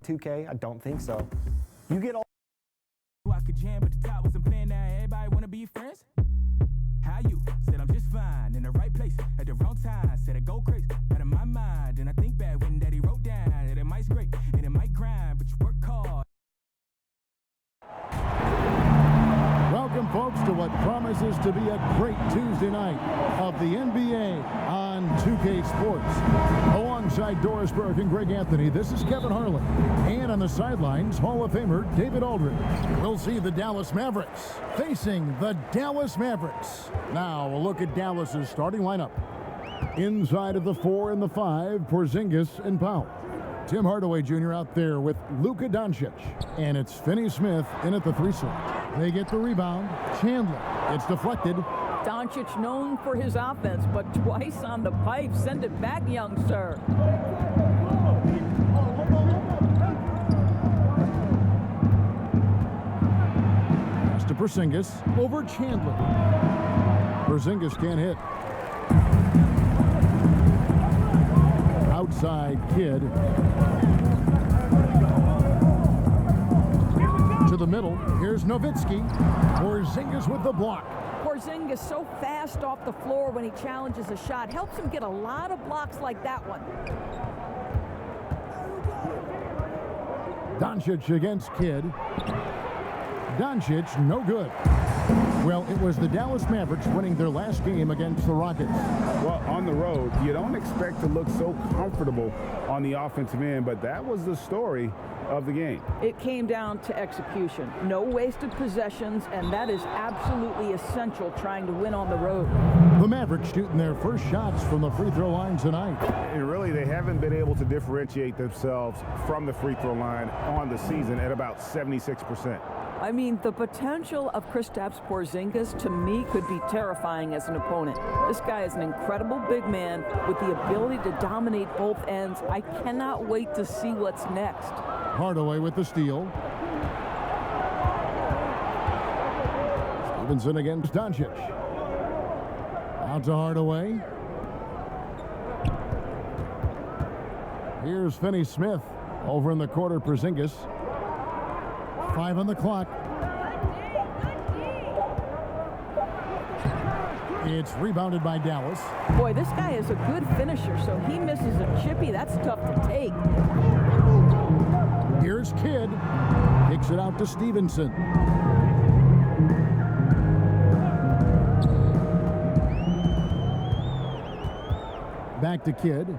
2K? I don't think so. You get all. I could jam, but the top wasn't playing. Now everybody wanna be friends. How you? Said I'm just fine, in the right place at the wrong time. Said I go crazy out of my mind, and I think back when Daddy wrote down that it might scrape and it might grind, but you work hard. Welcome, folks, to what promises to be a great Tuesday night of the NBA on 2K Sports. Alongside Doris Burke and Greg Anthony, this is Kevin Harlan. And on the sidelines, Hall of Famer David Aldridge. We'll see the Dallas Mavericks facing the Dallas Mavericks. Now, a look at Dallas's starting lineup. Inside of the 4 and the 5, Porzingis and Powell. Tim Hardaway Jr. out there with Luka Doncic. And it's Finney Smith in at the 3 slot. They get the rebound. Chandler. It's deflected. Doncic known for his offense, but twice on the pipe. Send it back, young sir. Pass to Porzingis. Over Chandler. Porzingis can't hit. Outside Kid. To the middle. Here's Nowitzki. Porzingis with the block. Porzingis so fast off the floor when he challenges a shot. Helps him get a lot of blocks like that one. Doncic against Kidd. Doncic, no good. Well, it was the Dallas Mavericks winning their last game against the Rockets. Well, on the road, you don't expect to look so comfortable on the offensive end, but that was the story of the game. It came down to execution. No wasted possessions, and that is absolutely essential trying to win on the road. The Mavericks shooting their first shots from the free throw line tonight. And really, they haven't been able to differentiate themselves from the free throw line on the season at about 76%. I mean, the potential of Kristaps Porzingis, to me, could be terrifying as an opponent. This guy is an incredible big man with the ability to dominate both ends. I cannot wait to see what's next. Hardaway with the steal. Stevenson against Doncic. Out to Hardaway. Here's Finney Smith over in the corner. Porzingis. 5 on the clock. It's rebounded by Dallas. Boy, this guy is a good finisher, so he misses a chippy. That's tough to take. Here's Kidd. Kicks it out to Stevenson. Back to Kidd.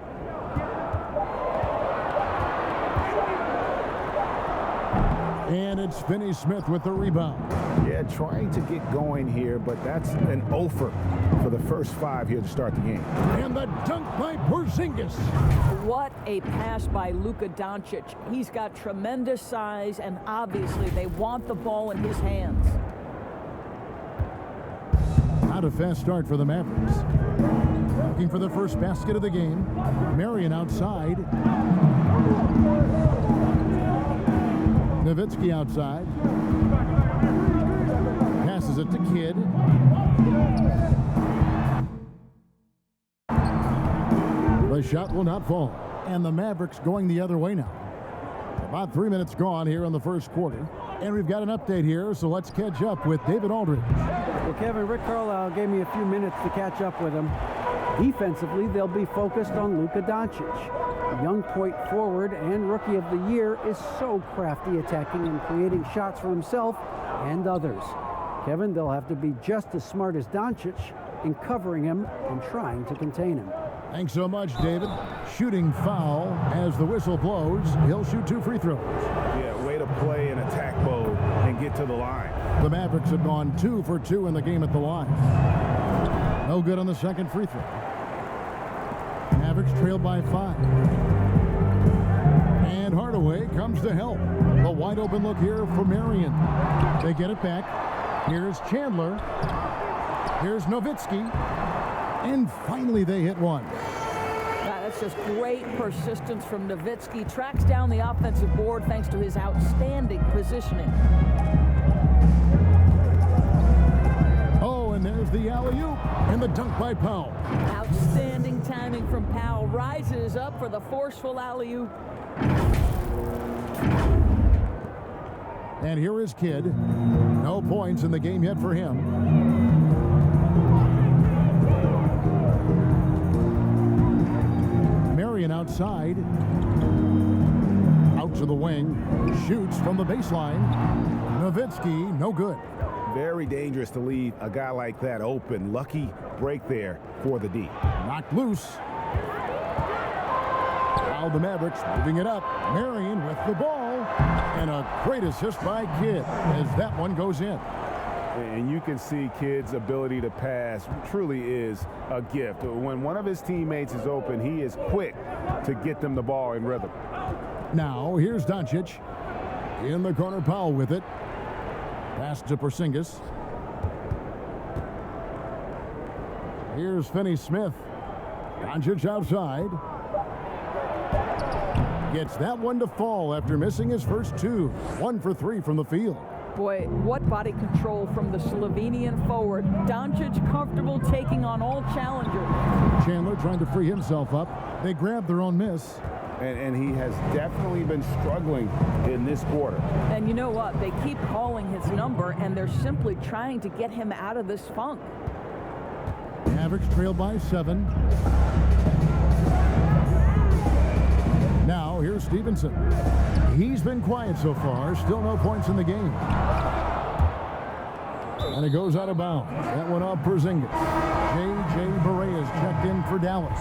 And it's Finney Smith with the rebound. Yeah, trying to get going here, but that's an offer for the first 5 here to start the game. And the dunk by Porzingis. What a pass by Luka Doncic. He's got tremendous size, and obviously they want the ball in his hands. Not a fast start for the Mavericks. Looking for the first basket of the game. Marion outside. Nowitzki outside. Passes it to Kidd. The shot will not fall. And the Mavericks going the other way now. About 3 minutes gone here in the first quarter. And we've got an update here, so let's catch up with David Aldridge. Well, Kevin, Rick Carlisle gave me a few minutes to catch up with him. Defensively, they'll be focused on Luka Doncic. Young point forward and rookie of the year is so crafty attacking and creating shots for himself and others. Kevin, they'll have to be just as smart as Doncic in covering him and trying to contain him. Thanks so much, David. Shooting foul as the whistle blows. He'll shoot 2 free throws. Yeah, way to play in attack mode and get to the line. The Mavericks have gone 2 for 2 in the game at the line. No good on the second free throw. Mavericks trailed by 5. And Hardaway comes to help. A wide open look here for Marion. They get it back. Here's Chandler. Here's Nowitzki. And finally they hit one. That's just great persistence from Nowitzki. Tracks down the offensive board thanks to his outstanding positioning. Oh, and there's the alley-oop and the dunk by Powell. Outstanding timing from Powell. Rises up for the forceful alley-oop. And here is Kidd. No points in the game yet for him. Marion outside. Out to the wing. Shoots from the baseline. Nowitzki, no good. Very dangerous to leave a guy like that open. Lucky break there for the D. Knocked loose. Now the Mavericks moving it up. Marion with the ball. And a great assist by Kidd as that one goes in. And you can see Kidd's ability to pass truly is a gift. When one of his teammates is open, he is quick to get them the ball in rhythm. Now here's Doncic. In the corner, Powell with it. Pass to Porzingis. Here's Finney-Smith. Doncic outside. Gets that one to fall after missing his first two. 1 for 3 from the field. Boy, what body control from the Slovenian forward. Doncic comfortable taking on all challengers. Chandler trying to free himself up. They grab their own miss. And he has definitely been struggling in this quarter. And you know what? They keep calling his number, and they're simply trying to get him out of this funk. Mavericks trail by 7. Now, here's Stevenson. He's been quiet so far. Still no points in the game. And it goes out of bounds. That one off Porzingis. J.J. Barea is checked in for Dallas.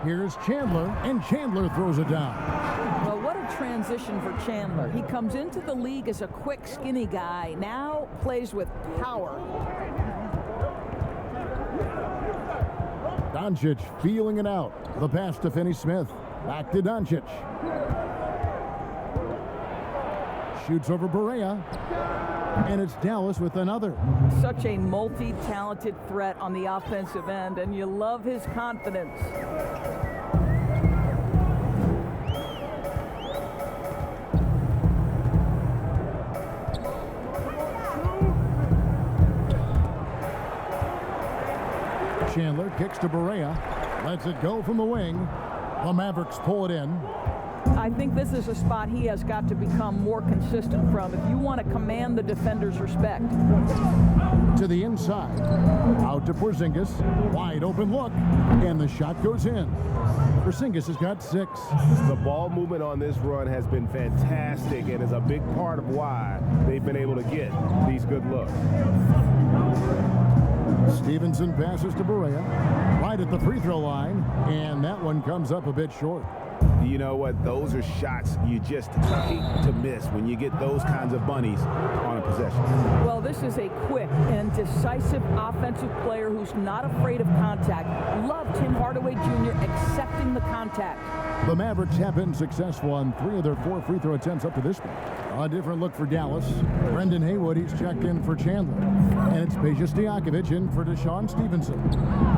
Here's Chandler, and Chandler throws it down. Well, what a transition for Chandler. He comes into the league as a quick, skinny guy. Now plays with power. Doncic feeling it out. The pass to Finney-Smith. Back to Doncic. Shoots over Barea. And it's Dallas with another. Such a multi-talented threat on the offensive end, and you love his confidence. Chandler kicks to Barea. Lets it go from the wing. The Mavericks pull it in. I think this is a spot he has got to become more consistent from if you want to command the defender's respect. To the inside. Out to Porzingis. Wide open look. And the shot goes in. Porzingis has got 6. The ball movement on this run has been fantastic and is a big part of why they've been able to get these good looks. Stevenson passes to Barea. Right at the free throw line. And that one comes up a bit short. You know what? Those are shots you just hate to miss when you get those kinds of bunnies on a possession. Well, this is a quick and decisive offensive player who's not afraid of contact. Love Tim Hardaway Jr. accepting the contact. The Mavericks have been successful on 3 of their 4 free throw attempts up to this point. A different look for Dallas. Brendan Haywood, he's checked in for Chandler. And it's Peja Stojakovic in for Deshaun Stevenson.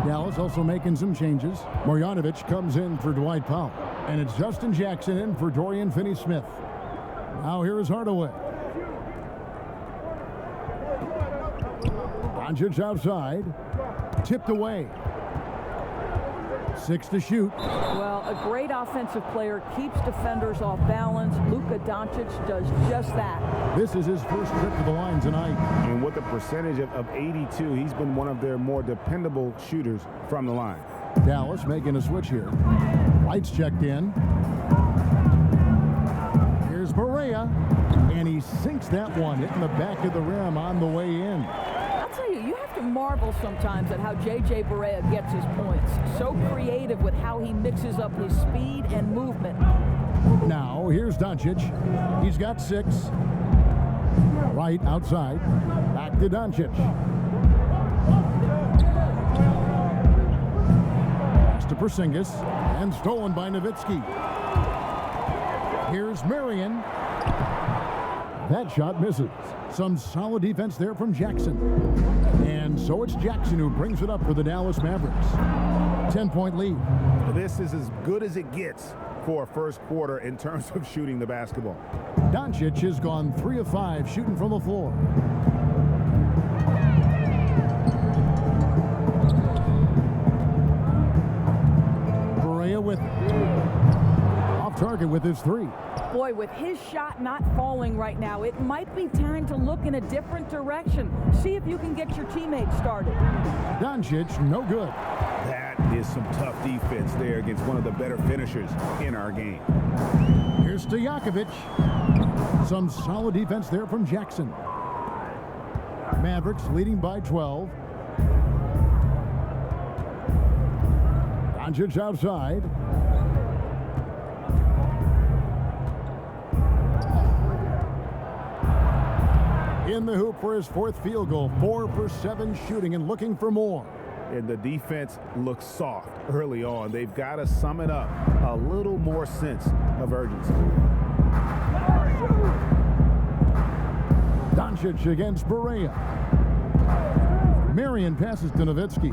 Dallas also making some changes. Marjanovic comes in for Dwight Powell. And it's Justin Jackson in for Dorian Finney-Smith. Now here is Hardaway. Doncic outside. Tipped away. 6 to shoot. Well, a great offensive player keeps defenders off balance. Luka Doncic does just that. This is his first trip to the line tonight. And with a percentage of 82, he's been one of their more dependable shooters from the line. Dallas making a switch here. White's checked in. Here's Barea. And he sinks that one, hitting the back of the rim on the way in. I'll tell you, you have to marvel sometimes at how J.J. Barea gets his points. So creative with how he mixes up his speed and movement. Now, here's Doncic. He's got 6. Right outside. Back to Doncic. Pass to Porzingis. And stolen by Nowitzki. Here's Marion. That shot misses. Some solid defense there from Jackson. And so it's Jackson who brings it up for the Dallas Mavericks. 10-point lead. This is as good as it gets for a first quarter in terms of shooting the basketball. Doncic has gone 3 of 5 shooting from the floor. with off target with his three. Boy, with his shot not falling right now, it might be time to look in a different direction. See if you can get your teammates started. Doncic, no good. That is some tough defense there against one of the better finishers in our game. Here's Stojakovic. Some solid defense there from Jackson. Mavericks leading by 12. Doncic outside. In the hoop for his fourth field goal. 4 for 7 shooting and looking for more. And the defense looks soft early on. They've got to sum it up. A little more sense of urgency. Doncic against Berea. Marion passes to Nowitzki.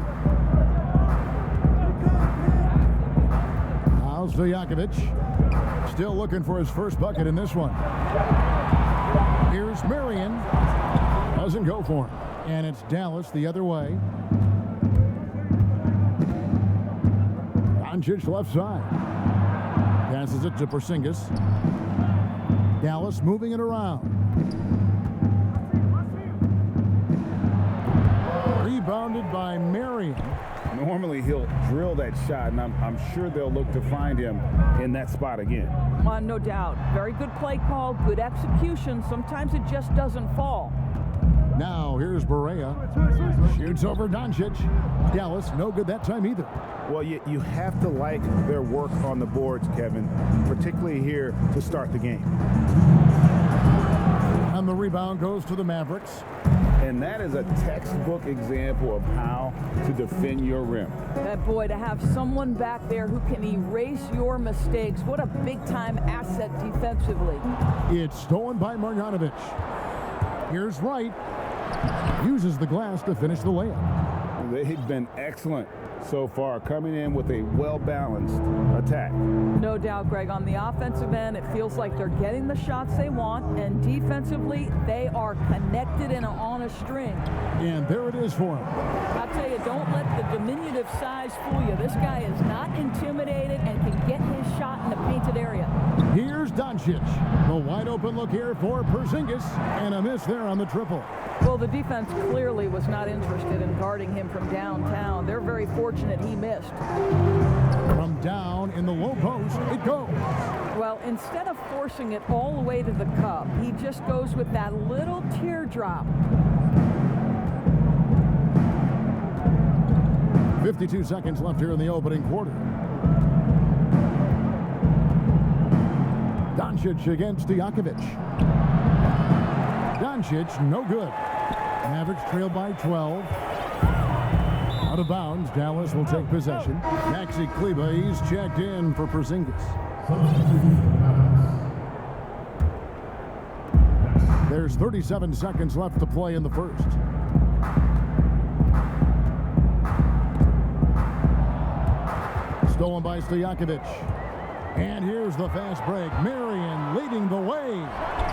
Now Stojakovic. Still looking for his first bucket in this one. Here's Marion. Doesn't go for him. And it's Dallas the other way. Doncic left side. Passes it to Porzingis. Dallas moving it around. Rebounded by Marion. Normally he'll drill that shot, and I'm sure they'll look to find him in that spot again. No doubt. Very good play call, good execution. Sometimes it just doesn't fall. Now here's Berea. Shoots over Doncic. Dallas, no good that time either. Well, you have to like their work on the boards, Kevin, particularly here to start the game. And the rebound goes to the Mavericks. And that is a textbook example of how to defend your rim. Boy, to have someone back there who can erase your mistakes, what a big-time asset defensively. It's stolen by Marjanovic. Here's Wright. Uses the glass to finish the layup. They've been excellent so far, coming in with a well-balanced attack. No doubt, Greg. On the offensive end, it feels like they're getting the shots they want, and defensively, they are connected and on a string. And there it is for him. I'll tell you, don't let the diminutive size fool you. This guy is not intimidated and can get his shot in the painted area. Here's Doncic. The wide open look here for Porzingis, and a miss there on the triple. Well, the defense clearly was not interested in guarding him from downtown. They're very fortunate he missed. From down in the low post, it goes. Well, instead of forcing it all the way to the cup, he just goes with that little teardrop. 52 seconds left here in the opening quarter. Doncic against Stojakovic. Doncic, no good. Mavericks trail by 12. Out of bounds, Dallas will take possession. Maxi Kleber, he's checked in for Porzingis. There's 37 seconds left to play in the first. Stolen by Stojakovic. And here's the fast break. Marion leading the way.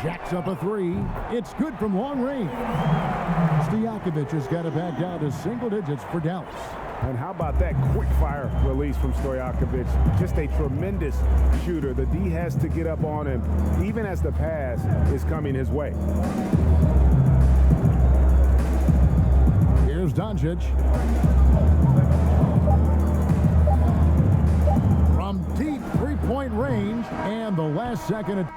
Jacks up a three. It's good from long range. Stojakovic has got it back down to single digits for Dallas. And how about that quick fire release from Stojakovic? Just a tremendous shooter. The D has to get up on him, even as the pass is coming his way. Here's Doncic. From deep three-point range, and the last second.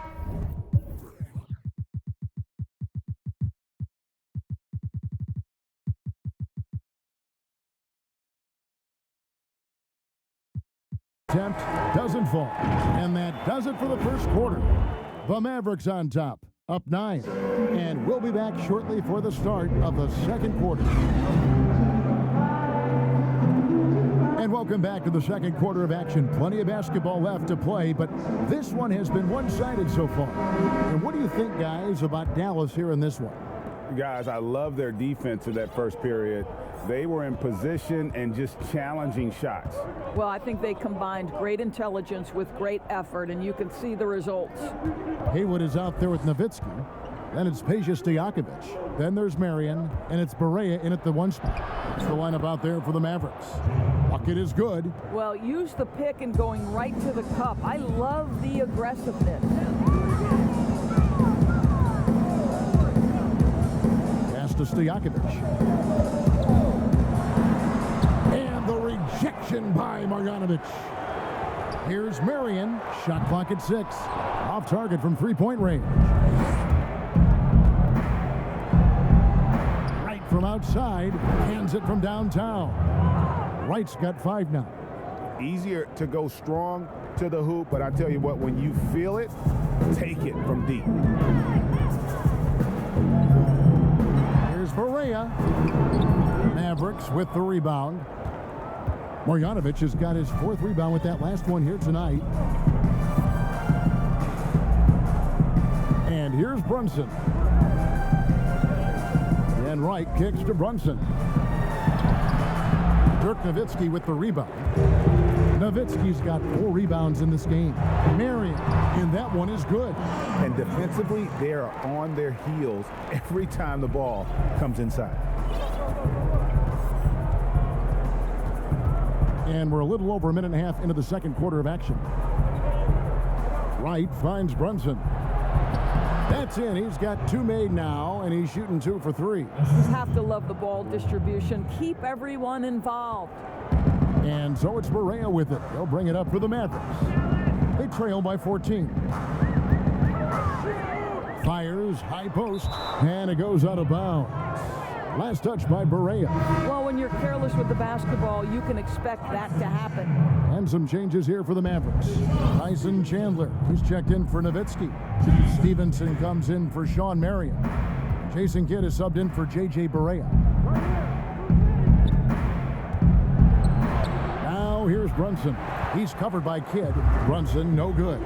Attempt doesn't fall, and that does it for the first quarter. The Mavericks on top, up 9, and we'll be back shortly for the start of the second quarter. And welcome back to the second quarter of action. Plenty of basketball left to play, but this one has been one-sided so far. And what do you think, guys, about Dallas here in this one? Guys, I love their defense in that first period. They were in position and just challenging shots. Well, I think they combined great intelligence with great effort, and you can see the results. Haywood is out there with Nowitzki. Then it's Peja Stojakovic. Then there's Marion, and it's Barea in at the 1 spot. It's the lineup out there for the Mavericks. Bucket is good. Well, use the pick and going right to the cup. I love the aggressiveness. Pass to Stojakovic. And the rejection by Marjanovic. Here's Marion. Shot clock at 6. Off target from 3-point range. Right from outside. Hands it from downtown. Wright's got 5 now. Easier to go strong to the hoop, but I tell you what, when you feel it, take it from deep. Here's Barea. Mavericks with the rebound. Marjanovic has got his 4th rebound with that last one here tonight. And here's Brunson. And Wright kicks to Brunson. Dirk Nowitzki with the rebound. Nowitzki's got 4 rebounds in this game. Marion, and that one is good. And defensively, they are on their heels every time the ball comes inside. And we're a little over a minute and a half into the second quarter of action. Wright finds Brunson. That's in. He's got 2 made now, and he's shooting 2 for 3. You have to love the ball distribution. Keep everyone involved. And so it's Barea with it. They'll bring it up for the Mavericks. They trail by 14. Fires, high post, and it goes out of bounds. Last touch by Barea. Well, when you're careless with the basketball, you can expect that to happen. And some changes here for the Mavericks. Tyson Chandler, he's checked in for Nowitzki. Stevenson comes in for Sean Marion. Jason Kidd is subbed in for J.J. Barea. Now here's Brunson. He's covered by Kidd. Brunson, no good.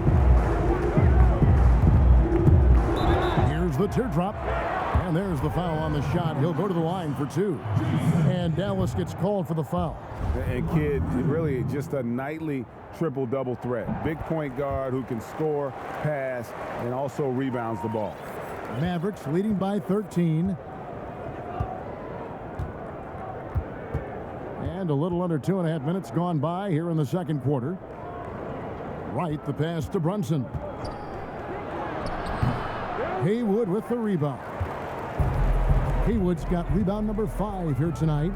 Here's the teardrop. And there's the foul on the shot. He'll go to the line for 2. And Dallas gets called for the foul. And Kidd, really just a nightly triple-double threat. Big point guard who can score, pass, and also rebounds the ball. Mavericks leading by 13. And a little under 2.5 minutes gone by here in the second quarter. Wright, the pass to Brunson. Haywood with the rebound. Haywood's got rebound number 5 here tonight.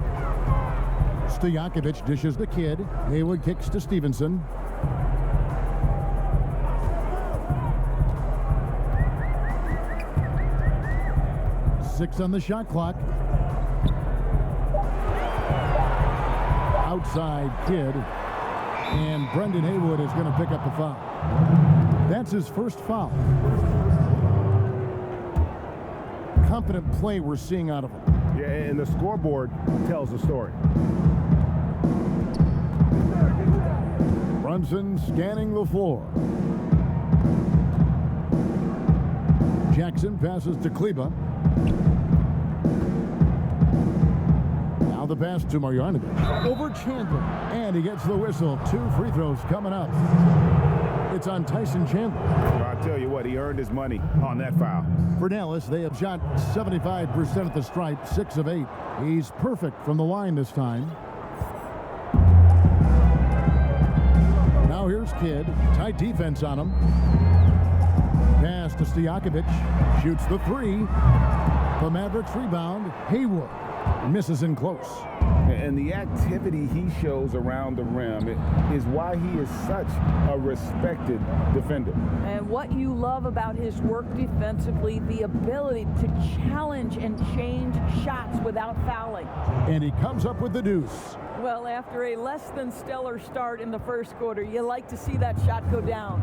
Stojakovic dishes the Kidd. Haywood kicks to Stevenson. Six on the shot clock. Outside Kidd. And Brendan Haywood is going to pick up the foul. That's his first foul. Confident play we're seeing out of him. Yeah, and the scoreboard tells the story. Brunson scanning the floor. Jackson passes to Kleba. Now the pass to Marjanovic. Over Chandler. And he gets the whistle. 2 free throws coming up. It's on Tyson Chandler. Well, I'll tell you what, he earned his money on that foul. For Dallas, they have shot 75% at the stripe, 6 of 8. He's perfect from the line this time. Now here's Kidd. Tight defense on him. Pass to Stojakovic. Shoots the 3. The Mavericks rebound. Haywood misses in close. And the activity he shows around the rim is why he is such a respected defender. And what you love about his work defensively, the ability to challenge and change shots without fouling. And he comes up with the deuce. Well, after a less than stellar start in the first quarter, you like to see that shot go down.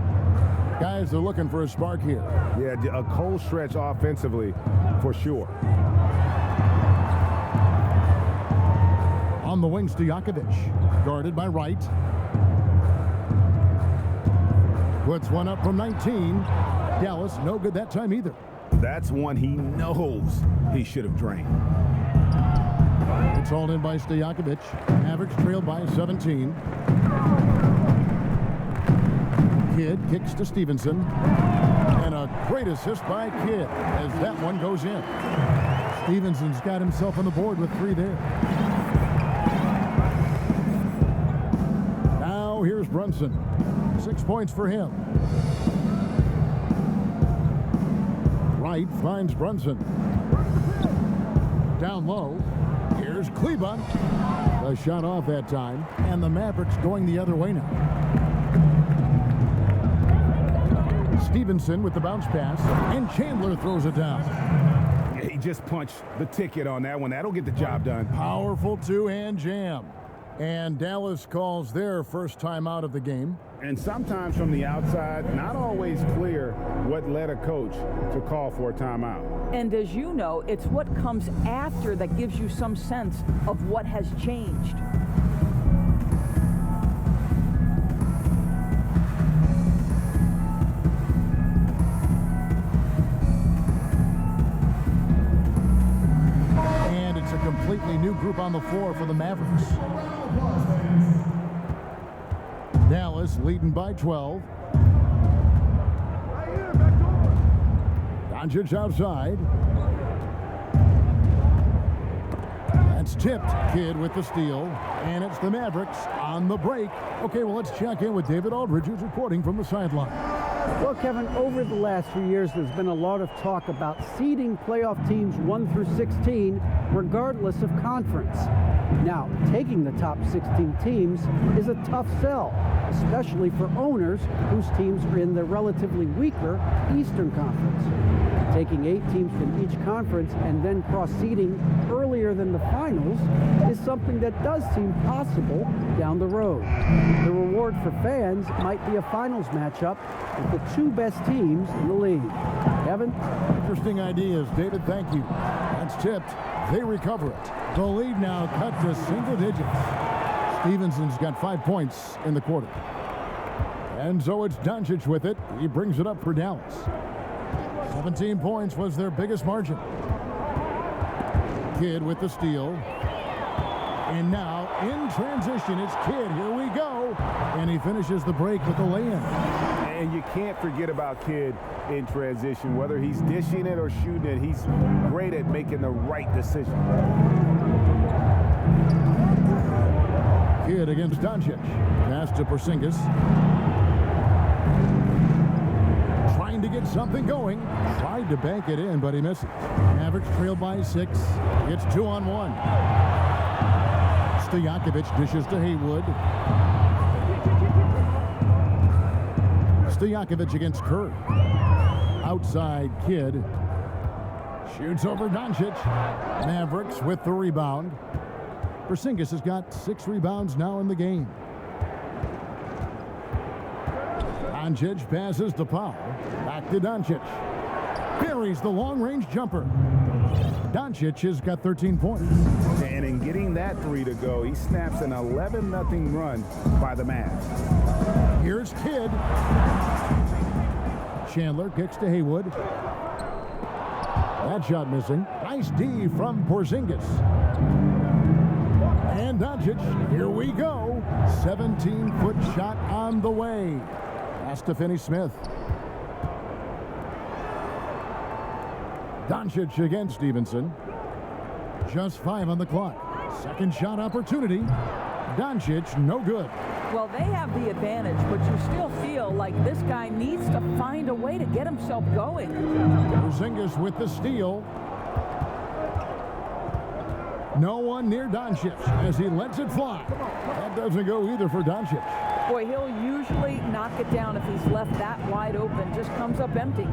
Guys are looking for a spark here. Yeah, a cold stretch offensively for sure. On the wing, Stojakovic, guarded by Wright. Puts one up from 19. Dallas, no good that time either. That's one he knows he should have drained. It's hauled in by Stojakovic. Mavericks trailed by 17. Kidd kicks to Stevenson. And a great assist by Kidd as that one goes in. Stevenson's got himself on the board with 3 there. Now here's Brunson. 6 points for him. Wright finds Brunson. Down low. Here's Kleba. A shot off that time. And the Mavericks going the other way now. Stevenson with the bounce pass. And Chandler throws it down. He just punched the ticket on that one. That'll get the job done. Powerful two-hand jam. And Dallas calls their first time out of the game. And sometimes from the outside, not always clear what led a coach to call for a timeout. And as you know, it's what comes after that gives you some sense of what has changed. And it's a completely new group on the floor for the Mavericks. Dallas leading by 12. Doncic outside. That's tipped. Kidd with the steal. And it's the Mavericks on the break. Okay, well, let's check in with David Aldridge, who's reporting from the sideline. Well, Kevin, over the last few years, there's been a lot of talk about seeding playoff teams 1 through 16, regardless of conference. Now, taking the top 16 teams is a tough sell, especially for owners whose teams are in the relatively weaker Eastern Conference. Taking 8 teams from each conference and then cross-seeding earlier than the finals is something that does seem possible down the road. The reward for fans might be a finals matchup with the 2 best teams in the league. Kevin? Interesting ideas, David. Thank you. That's tipped. They recover it. The lead now cut to single digits. Stevenson's got 5 points in the quarter. And so it's Doncic with it. He brings it up for Dallas. 17 points was their biggest margin. Kidd with the steal. And now in transition, it's Kidd. Here we go. And he finishes the break with a lay-in. And you can't forget about Kidd in transition. Whether he's dishing it or shooting it, he's great at making the right decision. Kidd against Doncic. Pass to Porzingis. Trying to get something going. Tried to bank it in, but he misses. Mavericks trail by 6. It's 2-on-1. Stojakovic dishes to Haywood. Stojakovic against Kerr. Outside Kidd. Shoots over Doncic. Mavericks with the rebound. Porzingis has got 6 rebounds now in the game. Doncic passes to Powell. Back to Doncic. Buries the long-range jumper. Doncic has got 13 points. And in getting that 3 to go, he snaps an 11-0 run by the Mavs. Here's Kidd. Chandler kicks to Haywood. That shot missing. Nice D from Porzingis. And Doncic, here we go. 17-foot shot on the way. Pass to Finney-Smith. Doncic against Stevenson. Just 5 on the clock. Second shot opportunity. Doncic, no good. Well, they have the advantage, but you still feel like this guy needs to find a way to get himself going. Porzingis with the steal. No one near Doncic as he lets it fly. That doesn't go either for Doncic. Boy, he'll usually knock it down if he's left that wide open. Just comes up empty.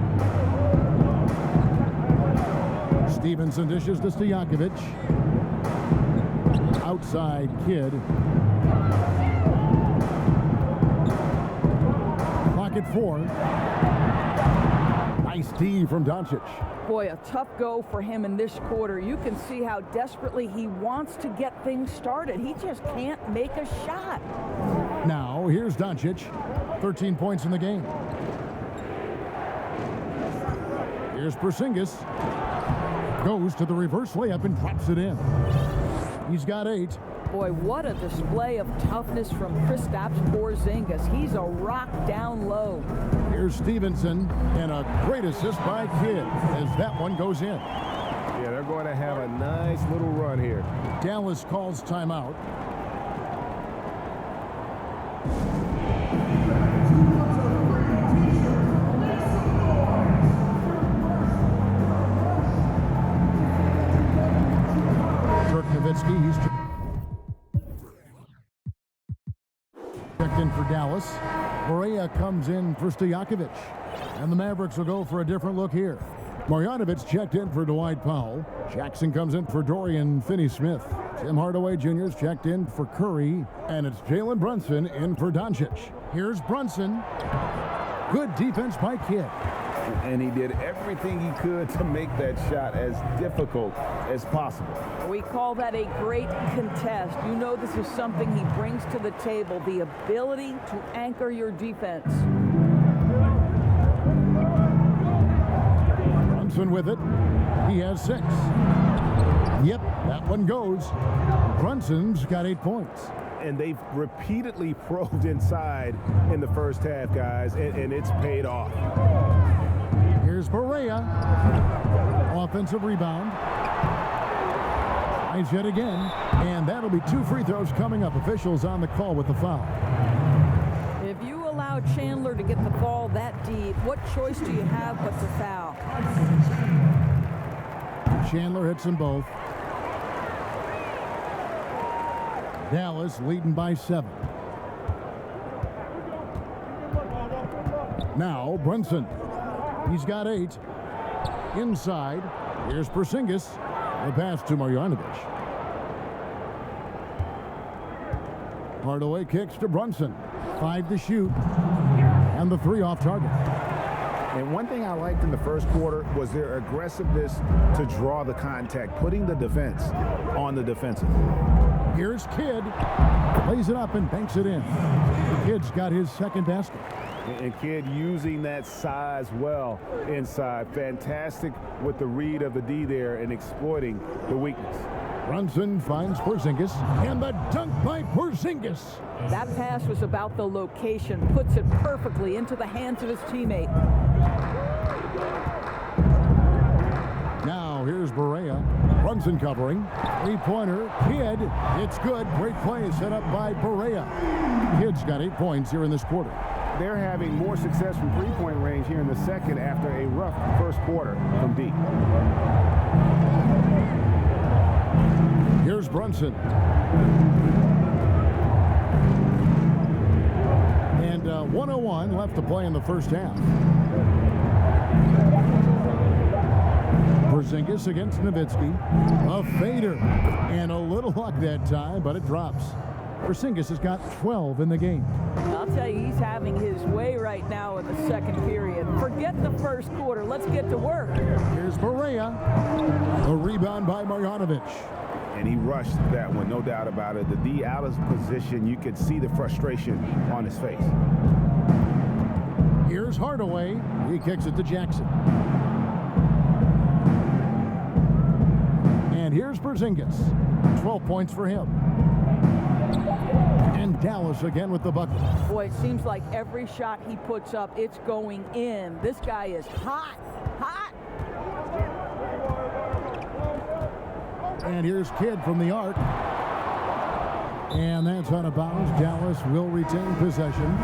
Stevenson dishes to Stojakovic. Outside Kidd. Clock at 4. Nice D from Doncic. Boy, a tough go for him in this quarter. You can see how desperately he wants to get things started. He just can't make a shot. Now, here's Doncic. 13 points in the game. Here's Porzingis. Goes to the reverse layup and drops it in. He's got 8. Boy, what a display of toughness from Kristaps Porzingis. He's a rock down low. Here's Stevenson, and a great assist by Kidd as that one goes in. Yeah, they're going to have a nice little run here. Dallas calls timeout. Dirk Nowitzki, he's checked in for Dallas. Correa comes in for Stojakovic. And the Mavericks will go for a different look here. Marjanovic checked in for Dwight Powell. Jackson comes in for Dorian Finney-Smith. Tim Hardaway Jr. is checked in for Curry. And it's Jalen Brunson in for Doncic. Here's Brunson. Good defense by Kidd. And he did everything he could to make that shot as difficult as possible. We call that a great contest. You know this is something he brings to the table, the ability to anchor your defense. Brunson with it. He has 6. Yep, that one goes. Brunson's got 8 points. And they've repeatedly probed inside in the first half, guys, and it's paid off. Here's Barea. Offensive rebound. Tries yet again. And that'll be 2 free throws coming up. Officials on the call with the foul. If you allow Chandler to get the ball that deep, what choice do you have but to foul? Chandler hits them both. Dallas leading by 7. Now Brunson. He's got 8. Inside. Here's Porzingis. The pass to Marjanovic. Hardaway kicks to Brunson. 5 to shoot. And the 3 off target. And one thing I liked in the first quarter was their aggressiveness to draw the contact, putting the defense on the defensive. Here's Kidd. Plays it up and banks it in. The Kidd's got his second basket. And Kidd using that size well inside. Fantastic with the read of the D there and exploiting the weakness. Brunson finds Porzingis, and the dunk by Porzingis. That pass was about the location, puts it perfectly into the hands of his teammate. Now here's Barea. Brunson covering. 3-pointer. Kidd. It's good. Great play set up by Barea. Kidd's got 8 points here in this quarter. They're having more success from three-point range here in the second after a rough first quarter from deep. Here's Brunson. And 1:01 left to play in the first half. Porzingis against Nowitzki. A fader. And a little luck that time, but it drops. Porzingis has got 12 in the game. I'll tell you, he's having his way right now in the second period. Forget the first quarter. Let's get to work. Here's Barea. A rebound by Marjanovic. And he rushed that one, no doubt about it. The D out of position, you could see the frustration on his face. Here's Hardaway. He kicks it to Jackson. And here's Porzingis. 12 points for him. And Dallas again with the bucket. Boy, it seems like every shot he puts up, it's going in. This guy is hot, hot. And here's Kidd from the arc. And that's out of bounds. Dallas will retain possession.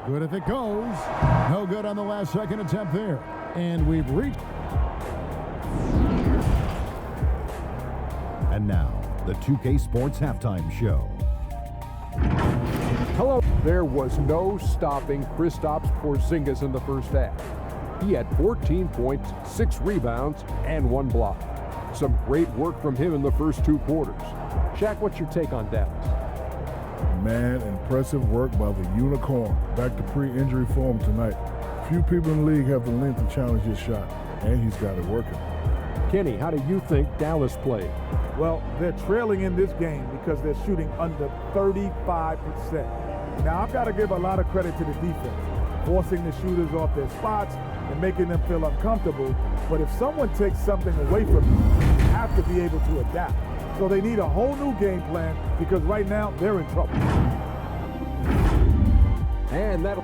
Good if it goes. No good on the last second attempt there. And we've reached. And now, the 2K Sports Halftime Show. Hello. There was no stopping Kristaps Porzingis in the first half. He had 14 points, 6 rebounds, and 1 block. Some great work from him in the first 2 quarters. Shaq, what's your take on Dallas? Man, impressive work by the Unicorn. Back to pre-injury form tonight. Few people in the league have the length to challenge his shot, and he's got it working. Kenny, how do you think Dallas played? Well, they're trailing in this game because they're shooting under 35%. Now, I've got to give a lot of credit to the defense, forcing the shooters off their spots and making them feel uncomfortable. But if someone takes something away from you, you have to be able to adapt. So they need a whole new game plan because right now they're in trouble. And that'll...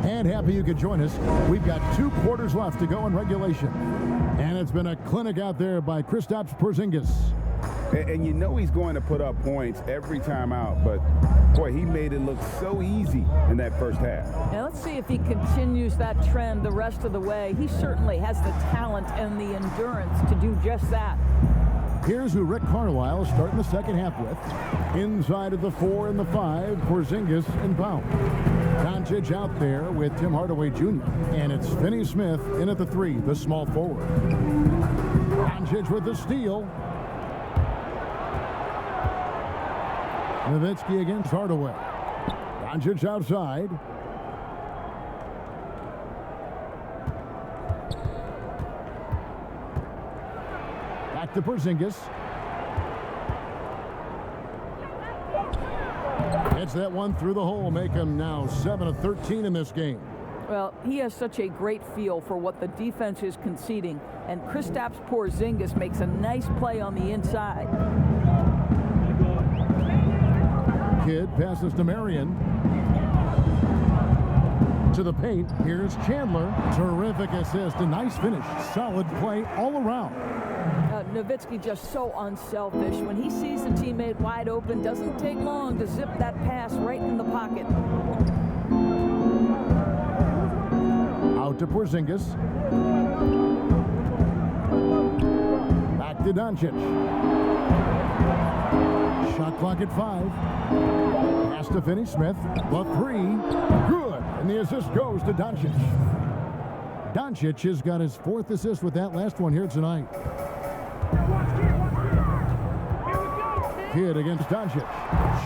And happy you could join us. We've got 2 quarters left to go in regulation. And it's been a clinic out there by Kristaps Porzingis. And you know he's going to put up points every time out, but boy, he made it look so easy in that first half. Now let's see if he continues that trend the rest of the way. He certainly has the talent and the endurance to do just that. Here's who Rick Carlisle is starting the second half with. Inside of the 4 and the 5, Porzingis and Powell. Doncic out there with Tim Hardaway Jr. And it's Finney Smith in at the 3, the small forward. Doncic with the steal. Nowitzki against Hardaway. Doncic outside. Back to Porzingis. Hits that one through the hole, make him now 7 of 13 in this game. Well, he has such a great feel for what the defense is conceding, and Kristaps Porzingis makes a nice play on the inside. Kidd passes to Marion. To the paint, here's Chandler. Terrific assist, a nice finish. Solid play all around. Nowitzki just so unselfish. When he sees a teammate wide open, doesn't take long to zip that pass right in the pocket. Out to Porzingis. Back to Doncic. Shot clock at 5. Pass to Finney Smith. The 3. Good. And the assist goes to Doncic. Doncic has got his 4th assist with that last one here tonight. Kidd against Doncic.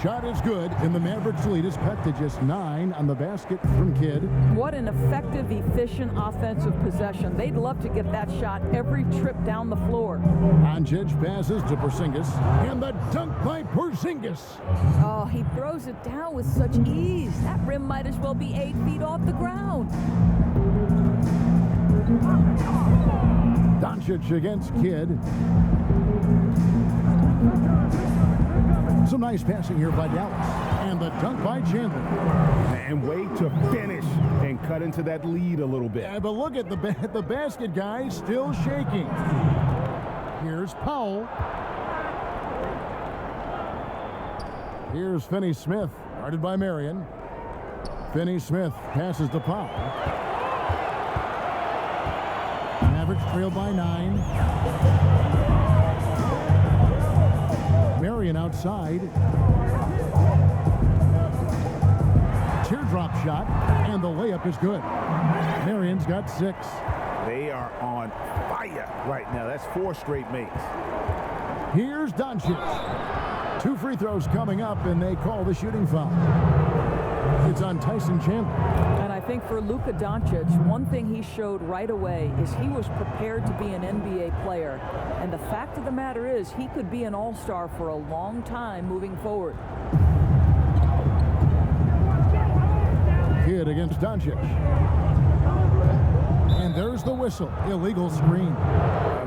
Shot is good, and the Mavericks lead is cut to just 9 on the basket from Kidd. What an effective, efficient offensive possession. They'd love to get that shot every trip down the floor. Doncic passes to Porzingis, and the dunk by Porzingis. Oh, he throws it down with such ease. That rim might as well be 8 feet off the ground. Doncic against Kidd. Some nice passing here by Dallas. And the dunk by Chandler. And way to finish and cut into that lead a little bit. Yeah, but look at the basket guy still shaking. Here's Powell. Here's Finney Smith, guarded by Marion. Finney Smith passes to Powell. Mavericks trail by 9. Marion outside. Teardrop shot, and the layup is good. Marion's got 6. They are on fire right now. That's 4 straight makes. Here's Doncic. 2 free throws coming up, and they call the shooting foul. It's on Tyson Chandler. And I think for Luka Doncic, one thing he showed right away is he was prepared to be an NBA player. And the fact of the matter is he could be an all-star for a long time moving forward. Kidd against Doncic. And there's the whistle. Illegal screen.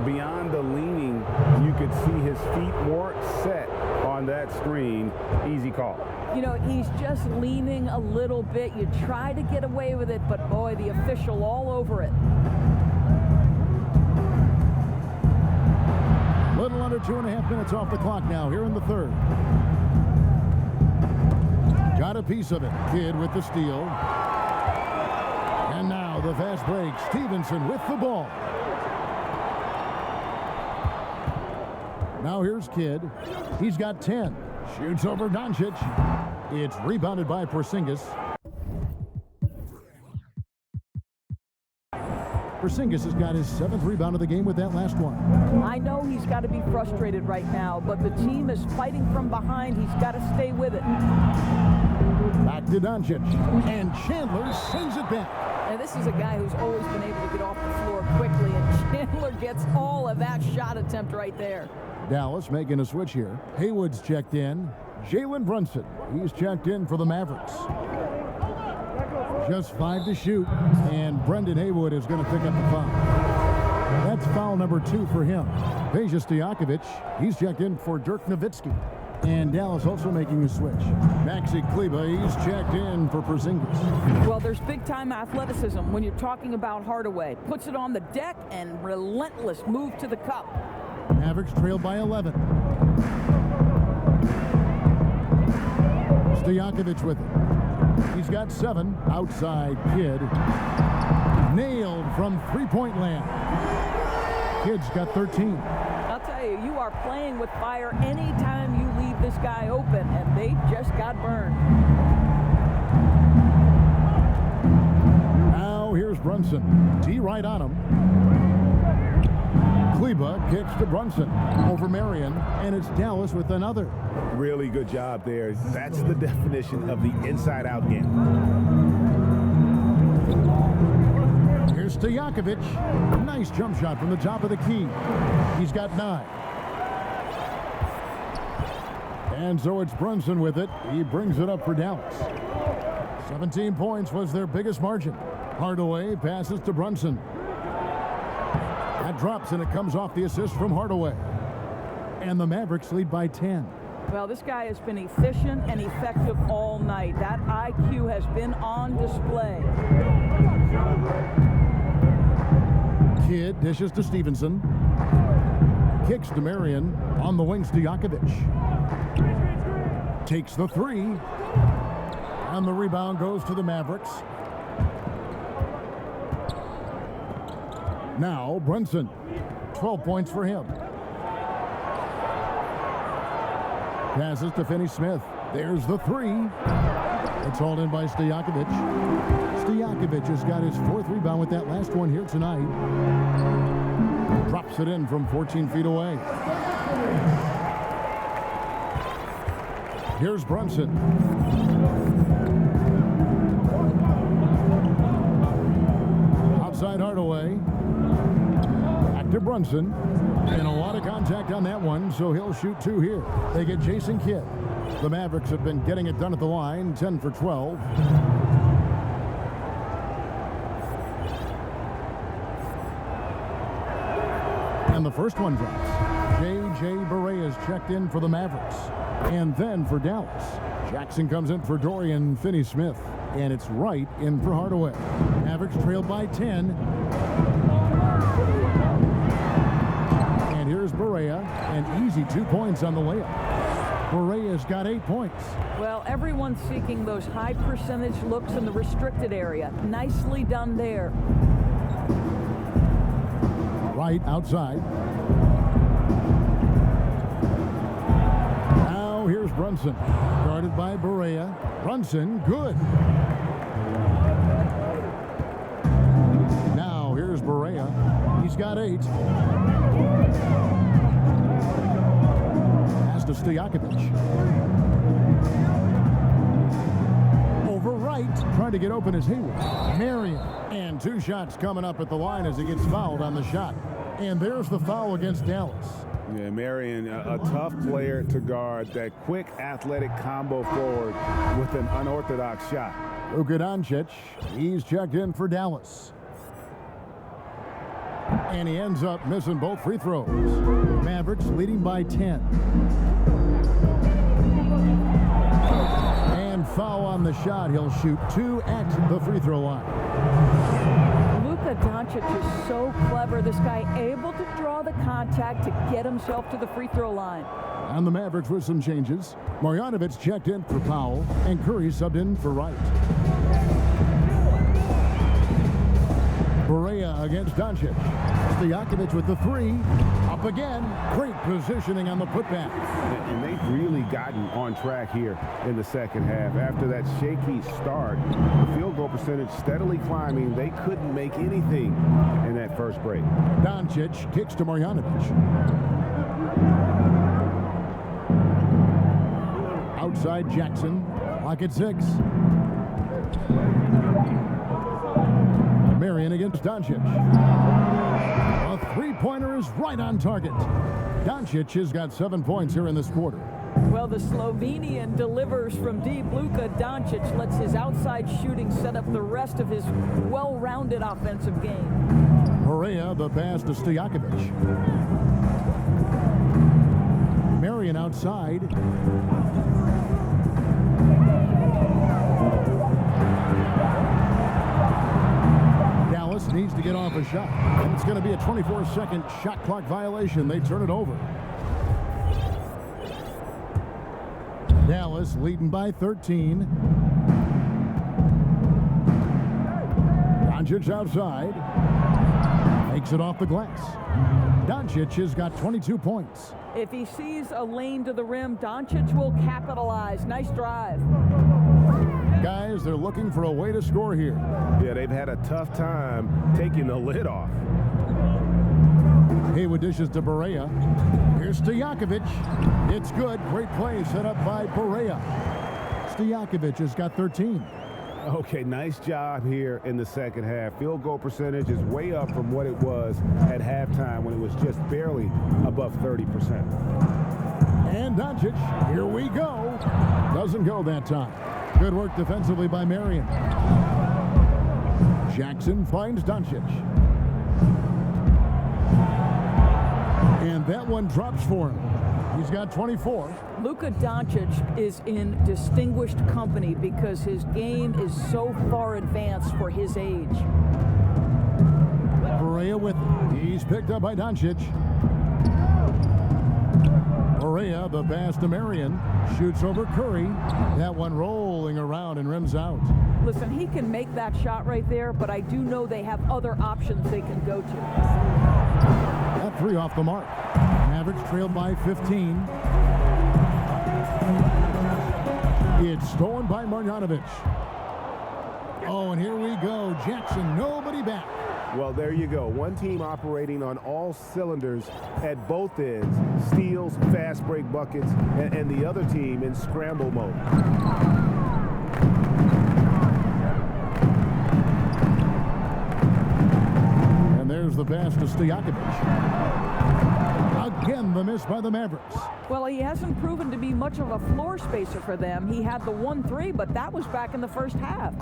Beyond the leaning, you could see his feet weren't set on that screen. Easy call. You know, he's just leaning a little bit. You try to get away with it, but boy, the official all over it. Little under 2.5 minutes off the clock now here in the 3rd. Got a piece of it. Kidd with the steal. And now the fast break. Stevenson with the ball. Now here's Kidd. He's got 10. Shoots over Doncic. It's rebounded by Porzingis. Porzingis has got his 7th rebound of the game with that last one. I know he's got to be frustrated right now, but the team is fighting from behind. He's got to stay with it. Back to Doncic, and Chandler sends it back. And this is a guy who's always been able to get off the floor quickly, and Chandler gets all of that shot attempt right there. Dallas making a switch here. Haywood's checked in. Jalen Brunson, he's checked in for the Mavericks. Just 5 to shoot, and Brendan Haywood is going to pick up the foul. That's foul number 2 for him. Peja Stojakovic, he's checked in for Dirk Nowitzki. And Dallas also making a switch. Maxi Kleber, he's checked in for Porzingis. Well, there's big-time athleticism when you're talking about Hardaway. Puts it on the deck and relentless move to the cup. Mavericks trail by 11. Stojakovic with it. He's got 7. Outside Kidd. Nailed from three-point land. Kidd's got 13. I'll tell you, you are playing with fire anytime you leave this guy open, and they just got burned. Now here's Brunson. T right on him. Kleber kicks to Brunson over Marion, and it's Dallas with another. Really good job there. That's the definition of the inside-out game. Here's Stojakovic. Nice jump shot from the top of the key. He's got 9. And so it's Brunson with it. He brings it up for Dallas. 17 points was their biggest margin. Hardaway passes to Brunson. That drops, and it comes off the assist from Hardaway. And the Mavericks lead by 10. Well, this guy has been efficient and effective all night. That IQ has been on display. Kidd dishes to Stevenson. Kicks to Marion. On the wing, Stojakovic. Takes the 3. And the rebound goes to the Mavericks. Now Brunson. 12 points for him. Passes to Finney-Smith. There's the 3. It's hauled in by Stojakovic. Stojakovic has got his 4th rebound with that last one here tonight. Drops it in from 14 feet away. Here's Brunson. Outside Hardaway. Back to Brunson. And a lot of contact on that one, so he'll shoot 2 here. They get Jason Kidd. The Mavericks have been getting it done at the line, 10 for 12. And the first one drops. J.J. Barea is checked in for the Mavericks. And then for Dallas, Jackson comes in for Dorian Finney-Smith. And it's right in for Hardaway. Mavericks trailed by 10. And here's Barea, an easy 2 points on the layup. Barea's got 8 points. Well, everyone's seeking those high percentage looks in the restricted area. Nicely done there. Right outside. Now here's Brunson. Guarded by Barea. Brunson, good. Now here's Barea. He's got 8. Pass to Stojakovic. Over right. Trying to get open is Haywood. Marion. And 2 shots coming up at the line as he gets fouled on the shot. And there's the foul against Dallas. Yeah, Marion, a tough player to guard. That quick, athletic combo forward with an unorthodox shot. Luka Doncic, he's checked in for Dallas. And he ends up missing both free throws. Mavericks leading by 10. And foul on the shot. He'll shoot 2 at the free throw line. Luka Doncic is so clever. This guy able to draw the contact to get himself to the free throw line. And the Mavericks with some changes. Marjanovic checked in for Powell, and Curry subbed in for Wright. Barea against Doncic. Stojakovic with the 3. Up up again. Great positioning on the putback. And they've really gotten on track here in the second half. After that shaky start, the field goal percentage steadily climbing. They couldn't make anything in that first break. Doncic kicks to Marjanovic. Outside Jackson. Clock at 6. Marion against Doncic. A three-pointer is right on target. Doncic has got 7 points here in this quarter. Well, the Slovenian delivers from deep. Luka Doncic lets his outside shooting set up the rest of his well-rounded offensive game. Perea, the pass to Stojakovic. Marion outside. Dallas needs to get off a shot. And it's going to be a 24-second shot clock violation. They turn it over. Dallas leading by 13. Doncic outside. Makes it off the glass. Doncic has got 22 points. If he sees a lane to the rim, Doncic will capitalize. Nice drive. Guys, they're looking for a way to score here. Yeah, they've had a tough time taking the lid off. Haywood dishes to Perea. Here's Stojakovic. It's good. Great play set up by Perea. Stojakovic has got 13. Okay, nice job here in the second half. Field goal percentage is way up from what it was at halftime when it was just barely above 30%. And Doncic, here we go. Doesn't go that time. Good work defensively by Marion. Jackson finds Doncic. And that one drops for him. He's got 24. Luka Doncic is in distinguished company because his game is so far advanced for his age. Perea with it. He's picked up by Doncic. Perea, the pass to Marion, shoots over Curry. That one rolling around and rims out. Listen, he can make that shot right there, but I do know they have other options they can go to. That three off the mark. Mavericks trailed by 15. It's stolen by Marjanovic. Oh, and here we go. Jackson, nobody back. Well, there you go. One team operating on all cylinders at both ends. Steals, fast break buckets, and the other team in scramble mode. And there's the pass to Stojakovic. Again, the miss by the Mavericks. Well, he hasn't proven to be much of a floor spacer for them. He had the 1-3, but that was back in the first half.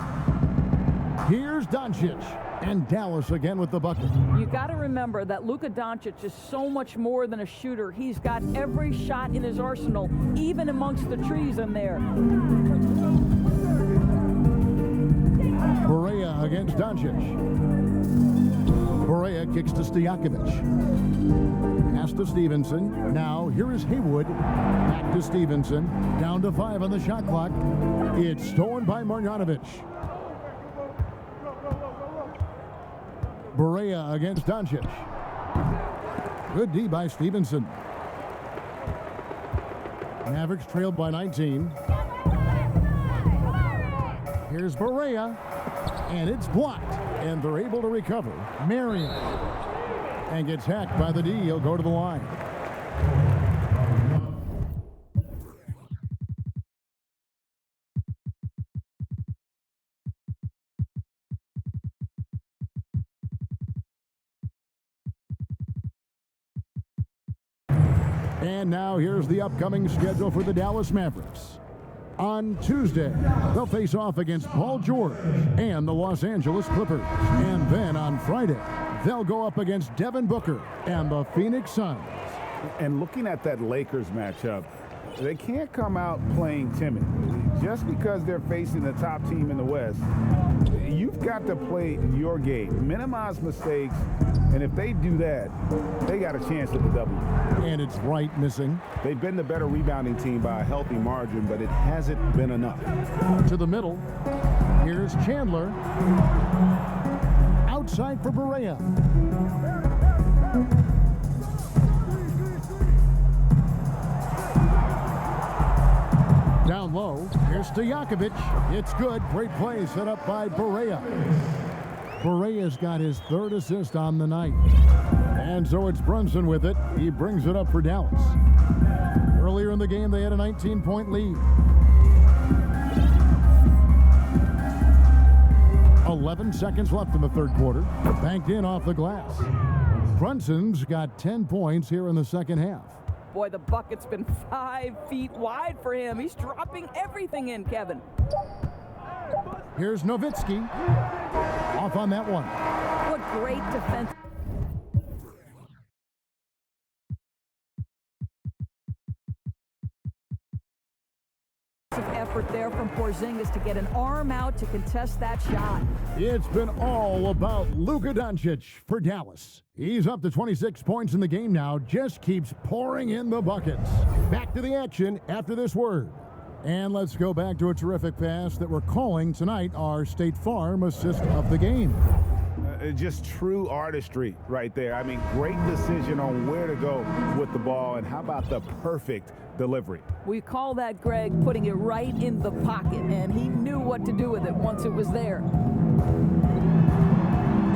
Here's Doncic, and Dallas again with the bucket. You got to remember that Luka Doncic is so much more than a shooter. He's got every shot in his arsenal, even amongst the trees in there. Perea against Doncic. Perea kicks to Stojakovic. Pass to Stevenson. Now here is Haywood. Back to Stevenson. Down to 5 on the shot clock. It's stolen by Marjanovic. Perea against Doncic. Good D by Stevenson. Mavericks trailed by 19. Here's Perea, and it's blocked, and they're able to recover. Marion, and gets hacked by the D. He'll go to the line. And now here's the upcoming schedule for the Dallas Mavericks. On Tuesday, they'll face off against Paul George and the Los Angeles Clippers. And then on Friday, they'll go up against Devin Booker and the Phoenix Suns. And looking at that Lakers matchup, they can't come out playing timid. Just because they're facing the top team in the West, you've got to play your game, minimize mistakes, and if they do that, they got a chance at the W. And it's Wright missing. They've been the better rebounding team by a healthy margin, but it hasn't been enough. To the middle. Here's Chandler. Outside for Perea. down low. Here's Stojakovic. It's good. Great play set up by Barea. Barea's got his 3rd assist on the night. And so it's Brunson with it. He brings it up for Dallas. Earlier in the game, they had a 19-point lead. 11 seconds left in the 3rd quarter. Banked in off the glass. Brunson's got 10 points here in the 2nd half. Boy, the bucket's been 5 feet wide for him. He's dropping everything in, Kevin. Here's Nowitzki. Off on that one. What great defense. Effort there from Porzingis to get an arm out to contest that shot. It's been all about Luka Doncic for Dallas. He's up to 26 points in the game now, just keeps pouring in the buckets. Back to the action after this word. And let's go back to a terrific pass that we're calling tonight our State Farm assist of the game. Just true artistry right there. I mean, great decision on where to go with the ball, and how about the perfect delivery? We call that, Greg, putting it right in the pocket, and he knew what to do with it once it was there.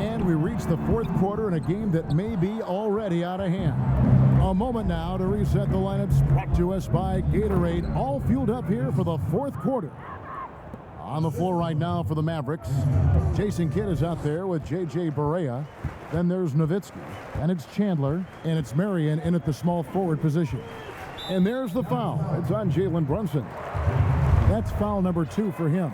And we reach the 4th quarter in a game that may be already out of hand. A moment now to reset the lineups, brought to us by Gatorade, all fueled up here for the 4th quarter. On the floor right now for the Mavericks, Jason Kidd is out there with J.J. Barea. Then there's Nowitzki, and it's Chandler, and it's Marion in at the small forward position. And there's the foul. It's on Jalen Brunson. That's foul number 2 for him.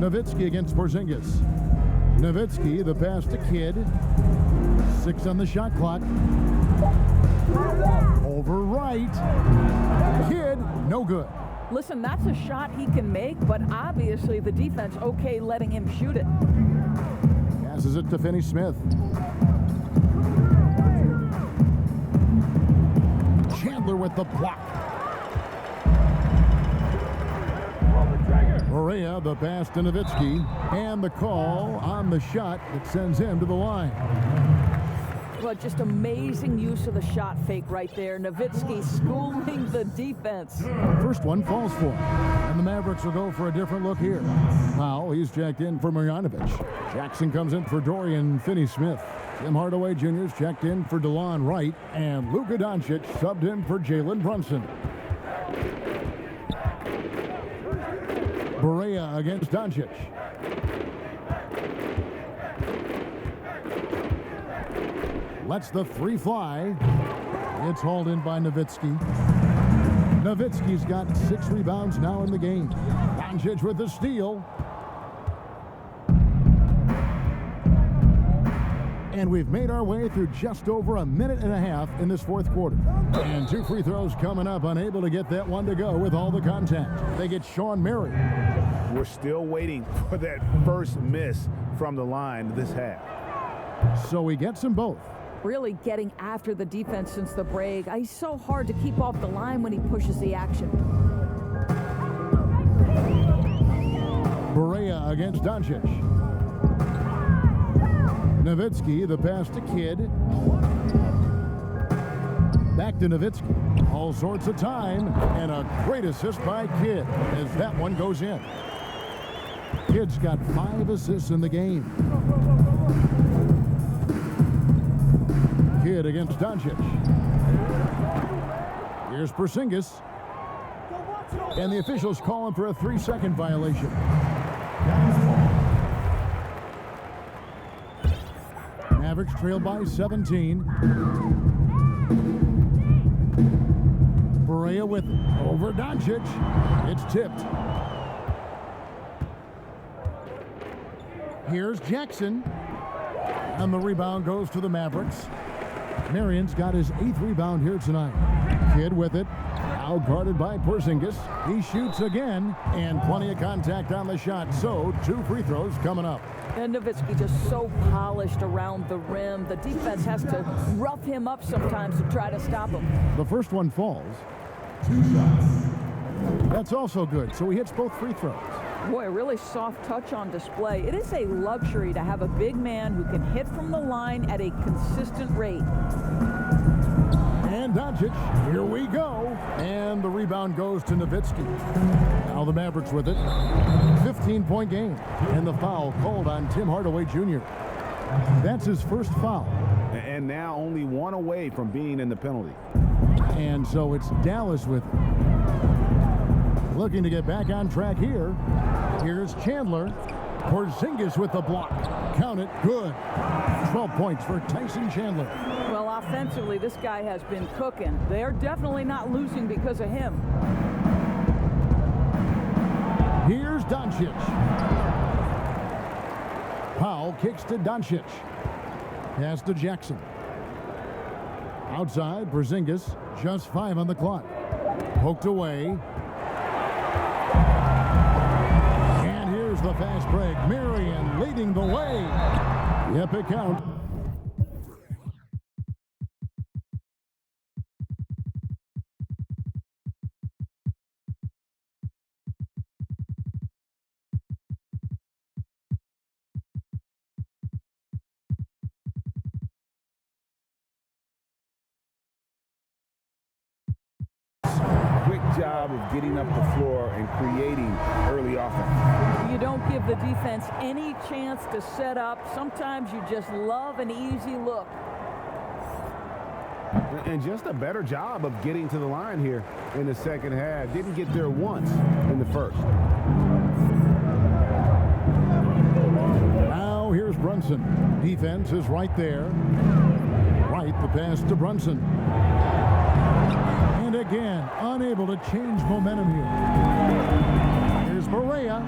Nowitzki against Porzingis. Nowitzki, the pass to Kidd. 6 on the shot clock. Over right. Kidd, no good. Listen, that's a shot he can make, but obviously the defense okay letting him shoot it. Passes it to Finney-Smith. Chandler with the block. Barea, the pass to Nowitzki, and the call on the shot that sends him to the line. Well, just amazing use of the shot fake right there. Nowitzki schooling the defense. First one falls for him, and the Mavericks will go for a different look here. Now he's checked in for Marjanovic. Jackson comes in for Dorian Finney-Smith. Tim Hardaway Jr.'s checked in for DeLon Wright, and Luka Doncic subbed in for Jalen Brunson. Barea against Doncic. Lets the 3 fly. It's hauled in by Nowitzki. Nowitzki's got 6 rebounds now in the game. Doncic with the steal. And we've made our way through just over a minute and a half in this 4th quarter. And 2 free throws coming up, unable to get that one to go with all the contact. They get Sean Marion. We're still waiting for that first miss from the line this half. So he gets them both. Really getting after the defense since the break. He's so hard to keep off the line when he pushes the action. Barea against Doncic. Nowitzki, the pass to Kidd. Back to Nowitzki. All sorts of time, and a great assist by Kidd as that one goes in. Kidd's got 5 assists in the game. Kidd against Doncic. Here's Porzingis. And the officials call him for a 3-second violation. Mavericks trail by 17. Barea with over Doncic. It's tipped. Here's Jackson. And the rebound goes to the Mavericks. Marion's got his 8th rebound here tonight. Kidd with it. Out guarded by Porzingis. He shoots again, and plenty of contact on the shot. So 2 free throws coming up. And Nowitzki just so polished around the rim. The defense has to rough him up sometimes to try to stop him. The first one falls. 2 shots. That's also good. So he hits both free throws. Boy, a really soft touch on display. It is a luxury to have a big man who can hit from the line at a consistent rate. And Doncic, here we go. And the rebound goes to Nowitzki. Now the Mavericks with it. 15-point game. And the foul called on Tim Hardaway Jr. That's his first foul. And now only one away from being in the penalty. And so it's Dallas with it. Looking to get back on track here. Here's Chandler. Porzingis with the block. Count it. Good. 12 points for Tyson Chandler. Well, offensively, this guy has been cooking. They're definitely not losing because of him. Here's Doncic. Powell kicks to Doncic. Pass to Jackson. Outside, Porzingis. Just 5 on the clock. Poked away. And here's the fast break. Marion leading the way. The epic count. Job of getting up the floor and creating early offense. You don't give the defense any chance to set up. Sometimes you just love an easy look. And just a better job of getting to the line here in the second half. Didn't get there once in the first. Now here's Brunson. Defense is right there. Right, the pass to Brunson. And again, unable to change momentum here. Here's Barea.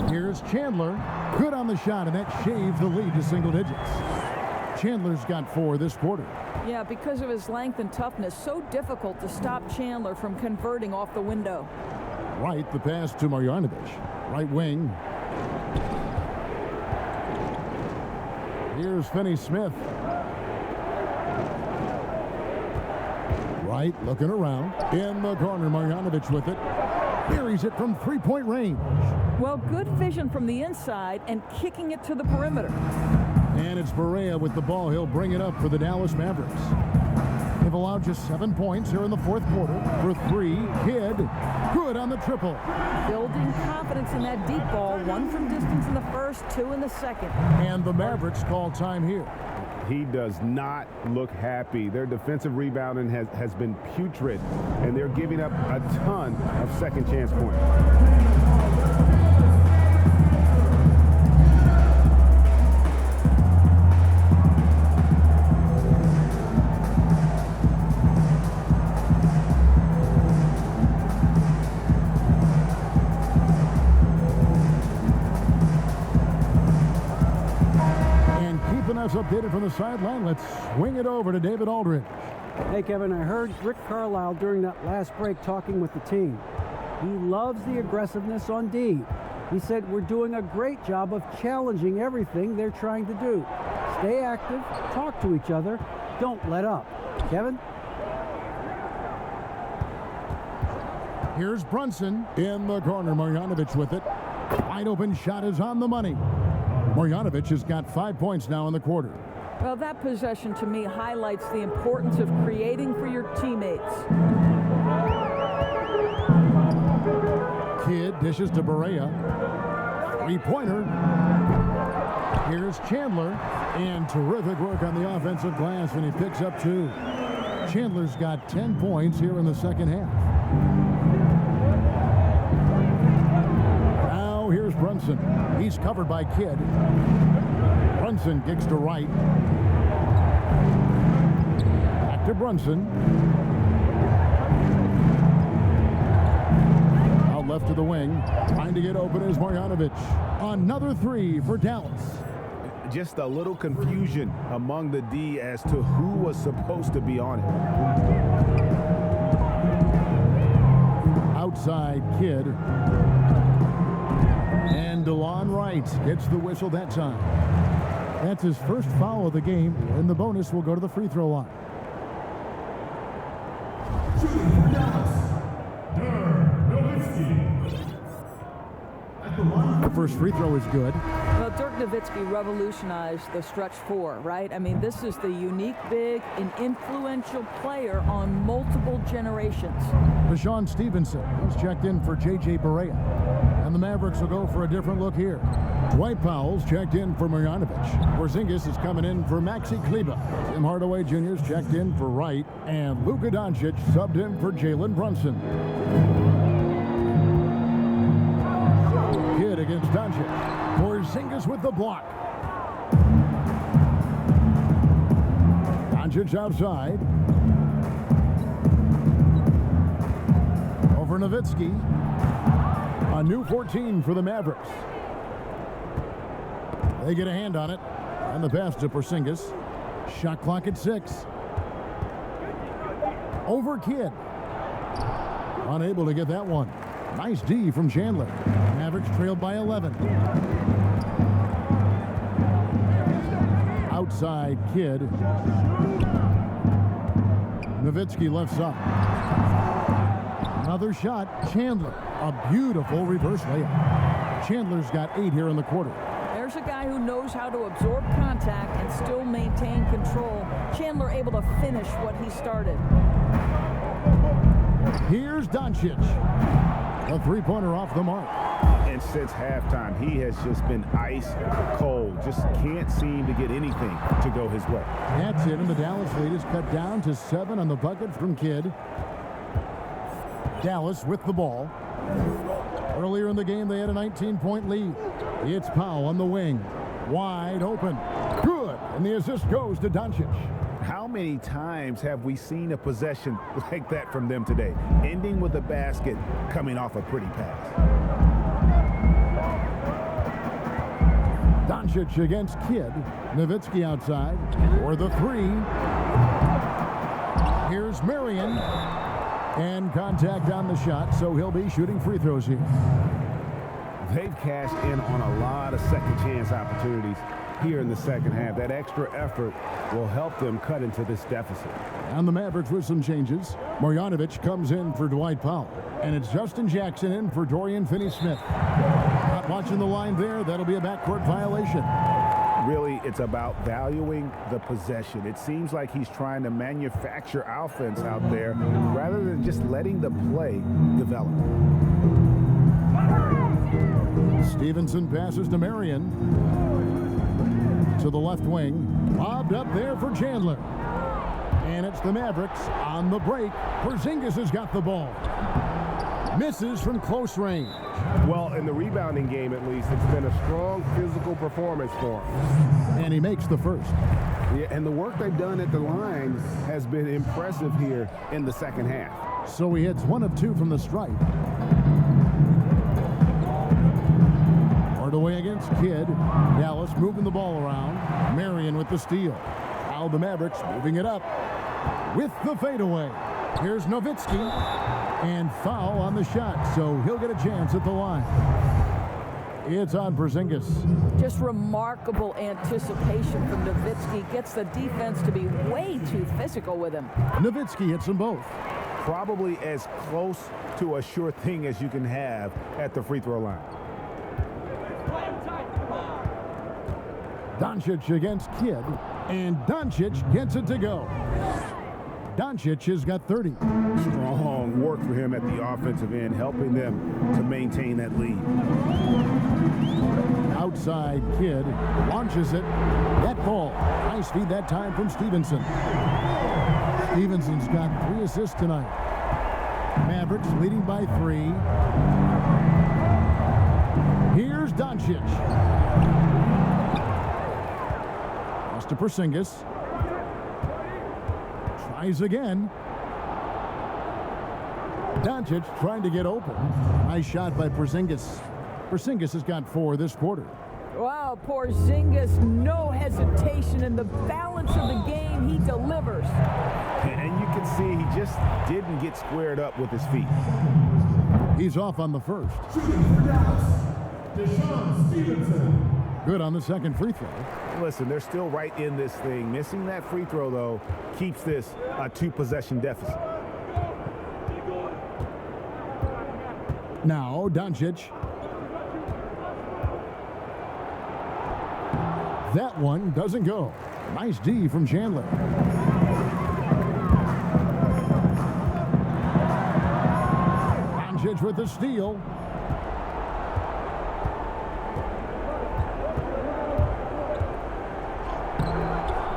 Here's Chandler. Good on the shot, and that shaves the lead to single digits. Chandler's got 4 this quarter. Yeah, because of his length and toughness, so difficult to stop Chandler from converting off the window. Right, the pass to Marjanovic. Right wing. Here's Finney-Smith. Right, looking around. In the corner, Marjanovic with it. Buries it from 3-point range. Well, good vision from the inside and kicking it to the perimeter. And it's Barea with the ball. He'll bring it up for the Dallas Mavericks. They've allowed just 7 points here in the fourth quarter. For 3, Kidd. Good on the triple. Building confidence in that deep ball. 1 from distance in the first, 2 in the second. And the Mavericks call time here. He does not look happy. Their defensive rebounding has been putrid, and they're giving up a ton of second chance points. Updated from the sideline. Let's swing it over to David Aldridge. Hey, Kevin, I heard Rick Carlisle during that last break talking with the team. He loves the aggressiveness on D. He said, we're doing a great job of challenging everything they're trying to do. Stay active, talk to each other, don't let up. Kevin? Here's Brunson in the corner. Marjanovic with it. Wide open shot is on the money. Marjanovic has got 5 points now in the quarter. Well, that possession to me highlights the importance of creating for your teammates. Kidd dishes to Barea. 3-pointer. Here's Chandler. And terrific work on the offensive glass, and he picks up 2. Chandler's got 10 points here in the second half. Here's Brunson. He's covered by Kidd. Brunson kicks to right. Back to Brunson. Out left to the wing. Trying to get open is Marjanovic. Another 3 for Dallas. Just a little confusion among the D as to who was supposed to be on it. Outside Kidd. And DeLon Wright gets the whistle that time. That's his first foul of the game, and the bonus will go to the free throw line. first free throw is good. Well, Dirk Nowitzki revolutionized the stretch four, right? I mean, this is the unique big and influential player on multiple generations. Deshaun Stevenson, he's checked in for J.J. Barea. And the Mavericks will go for a different look here. Dwight Powell's checked in for Marjanovic. Porzingis is coming in for Maxi Kleber. Tim Hardaway Jr.'s checked in for Wright. And Luka Doncic subbed in for Jalen Brunson. Kidd against Doncic. Porzingis with the block. Doncic outside. Over Nowitzki. A new 14 for the Mavericks. They get a hand on it. And the pass to Porzingis. Shot clock at 6. Over Kidd. Unable to get that one. Nice D from Chandler. Mavericks trailed by 11. Outside Kidd. Nowitzki left side. Another shot. Chandler. A beautiful reverse layup. Chandler's got 8 here in the quarter. There's a guy who knows how to absorb contact and still maintain control. Chandler able to finish what he started. Here's Doncic. A three-pointer off the mark. And since halftime, he has just been ice cold. Just can't seem to get anything to go his way. That's it, and the Dallas lead is cut down to 7 on the bucket from Kidd. Dallas with the ball. Earlier in the game, they had a 19-point lead. It's Powell on the wing. Wide open. Good. And the assist goes to Doncic. How many times have we seen a possession like that from them today? Ending with a basket, coming off a pretty pass. Doncic against Kidd. Nowitzki outside for the 3. Here's Marion. And contact on the shot, so he'll be shooting free throws here. They've cashed in on a lot of second chance opportunities here in the second half. That extra effort will help them cut into this deficit. And the Mavericks with some changes. Marjanovic comes in for Dwight Powell. And it's Justin Jackson in for Dorian Finney-Smith. Not watching the line there. That'll be a backcourt violation. Really, it's about valuing the possession. It seems like he's trying to manufacture offense out there rather than just letting the play develop. Stevenson passes to Marion. To the left wing. Lobbed up there for Chandler. And it's the Mavericks on the break. Porzingis has got the ball. Misses from close range. Well, in the rebounding game, at least, it's been a strong physical performance for him. And he makes the first. Yeah, and the work they've done at the line has been impressive here in the second half. So he hits 1 of 2 from the stripe. Hardaway against Kidd. Dallas moving the ball around. Marion with the steal. Now the Mavericks moving it up with the fadeaway. Here's Nowitzki. And foul on the shot, so he'll get a chance at the line. It's on Porzingis. Just remarkable anticipation from Nowitzki. Gets the defense to be way too physical with him. Nowitzki hits them both. Probably as close to a sure thing as you can have at the free throw line. Doncic against Kidd, and Doncic gets it to go. Doncic has got 30. Strong work for him at the offensive end, helping them to maintain that lead. Outside Kidd launches it. That ball. Nice feed that time from Stevenson. Stevenson's got 3 assists tonight. Mavericks leading by 3. Here's Doncic. Pass to Porzingis. Tries again. Doncic trying to get open. Nice shot by Porzingis. Porzingis has got 4 this quarter. Wow, Porzingis, no hesitation in the balance of the game. He delivers. And you can see he just didn't get squared up with his feet. He's off on the first. Good on the second free throw. Listen, they're still right in this thing. Missing that free throw, though, keeps this a 2-possession deficit. Now, Doncic. That one doesn't go. Nice D from Chandler. Doncic with the steal.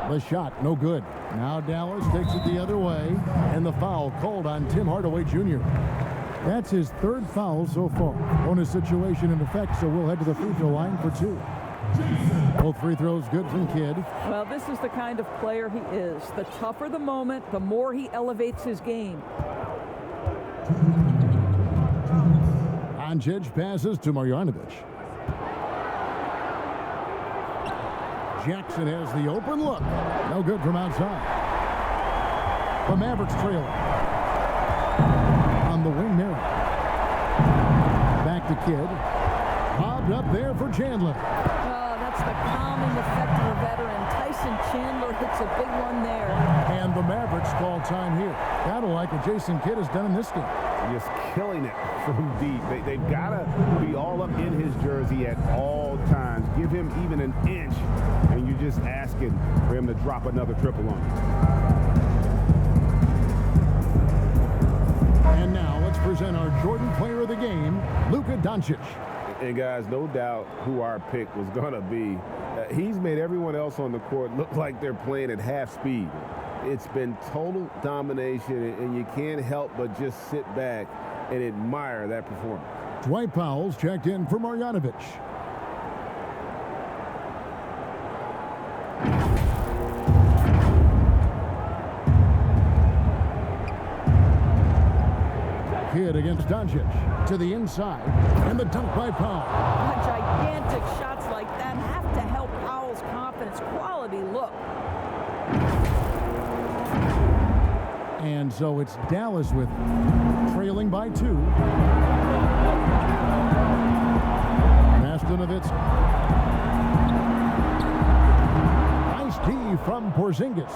The shot, no good. Now Dallas takes it the other way, and the foul called on Tim Hardaway Jr. That's his third foul so far. Bonus situation in effect, so we'll head to the free throw line for 2. Both free throws good from Kidd. Well, this is the kind of player he is. The tougher the moment, the more he elevates his game. Doncic passes to Marjanovic. Jackson has the open look. No good from outside. The Mavericks trail on the wing there. Back to Kidd. Bobbed up there for Chandler. Oh, that's the calming effect of a veteran. Tyson Chandler hits a big one there. And the Mavericks call time here. Gotta like what Jason Kidd has done in this game. Just killing it from deep. They've got to be all up in his jersey at all times. Give him even an inch, and you're just asking for him to drop another triple on you. And now let's present our Jordan Player of the Game, Luka Doncic. And guys, no doubt who our pick was going to be. He's made everyone else on the court look like they're playing at half speed. It's been total domination, and you can't help but just sit back and admire that performance. Dwight Powell's checked in for Marjanovic. Kidd against Doncic to the inside, and the dunk by Powell. Gigantic shots like that have to help Powell's confidence. Quality look. And so it's Dallas with trailing by 2. Mastanovich. Nice D from Porzingis.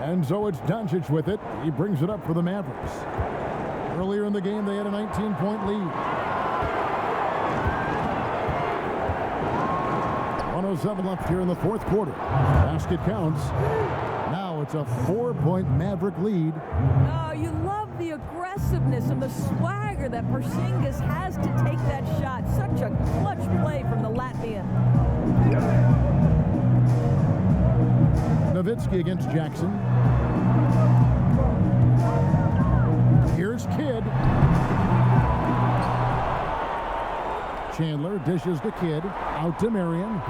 And so it's Doncic with it. He brings it up for the Mavericks. Earlier in the game, they had a 19-point lead. 107 left here in the fourth quarter. Basket counts. Now it's a 4-point Maverick lead. Oh, you love the aggressiveness and the swagger that Porzingis has to take that shot. Such a clutch play from the Latvian. Nowitzki against Jackson. Here's Kidd. Chandler dishes to Kidd. Out to Marion.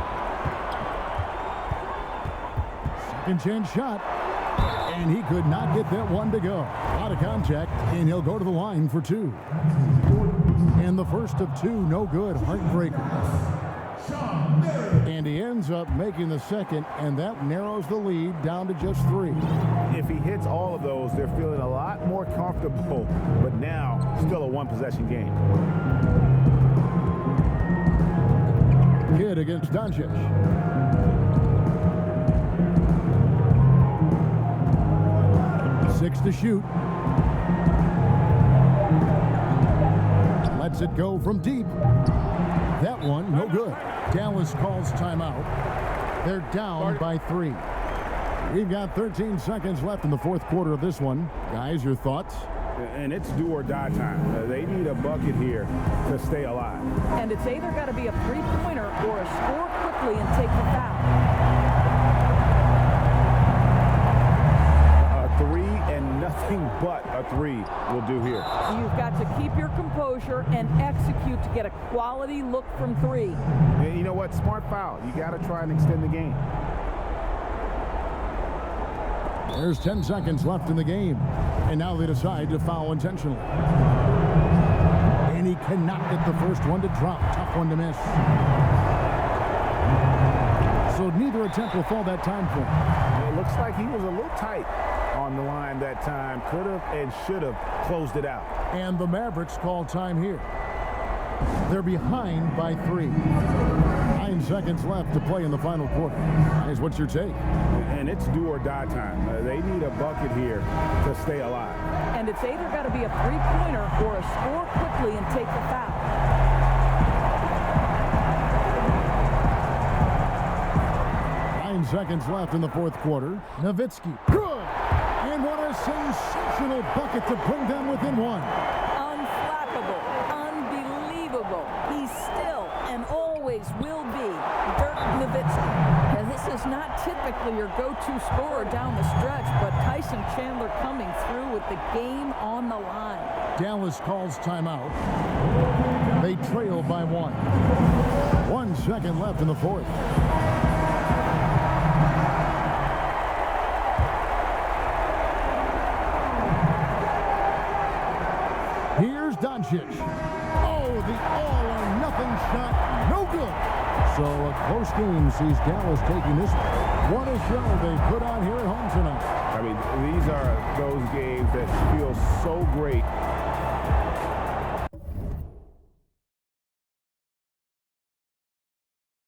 Second chance shot. And he could not get that one to go. Out of contact, and he'll go to the line for 2. And the first of 2, no good. Heartbreaker. And he ends up making the second, and that narrows the lead down to just 3. If he hits all of those, they're feeling a lot more comfortable, but now still a one-possession game. Kidd against Doncic. Six to shoot. Lets it go from deep. That one, no good. Dallas calls timeout. They're down by 3. We've got 13 seconds left in the fourth quarter of this one. Guys, your thoughts? And it's do or die time. They need a bucket here to stay alive. And it's either got to be a three-pointer or a score quickly and take the foul. A 3 and nothing but a 3 will do here. You've got to keep your composure and execute to get a quality look from 3. And you know what? Smart foul. You got to try and extend the game. There's 10 seconds left in the game. And now they decide to foul intentionally. And he cannot get the first one to drop. Tough one to miss. So neither attempt will fall that time for him. It looks like he was a little tight on the line that time. Could have and should have closed it out. And the Mavericks call time here. They're behind by 3. 9 seconds left to play in the final quarter. Guys, what's your take? And it's do or die time. They need a bucket here to stay alive. And it's either got to be a three-pointer or a score quickly and take the foul. 7 seconds left in the fourth quarter. Nowitzki, good! And what a sensational bucket to bring them within one. Unflappable, unbelievable. He still and always will be Dirk Nowitzki. And this is not typically your go-to scorer down the stretch, but Tyson Chandler coming through with the game on the line. Dallas calls timeout. They trail by 1. 1 second left in the fourth. Here's Doncic. Oh, the all-or-nothing shot. No good. So a close game sees Dallas taking this one. What a show they put on here at home tonight. I mean, these are those games that feel so great